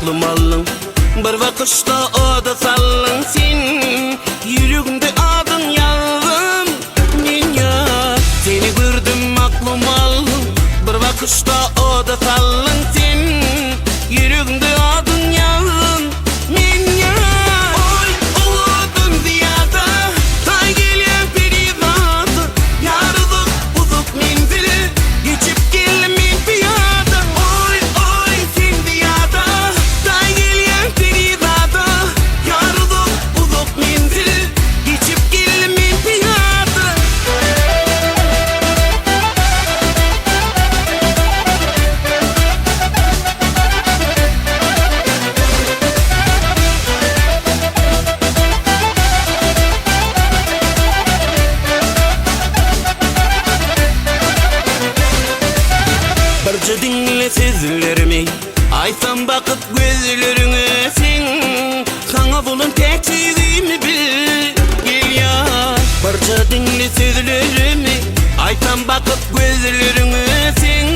aklım alın. Bir vakışta oda sallın sen, yüreğimde adın yazdım men yar. Seni gördüm aklım alın, bir vakışta oda sallın sen, yüreğimde adın yazdım men yar. Oy oğudun ziyada, tay gelen perizadı, yarıdık uzuk menzili, geçip gelmeyin piyada. Oy oy sen ziyada, tay gelen perizadı, yarıdık uzuk menzili, geçip gelmeyin piyada. Barca dinle sözlerimi, aysan bakıp gözlerine sen, sana bunun tekçiliğimi bil, gel ya. Barca dinle sözlerimi, aysan bakıp gözlerine sen,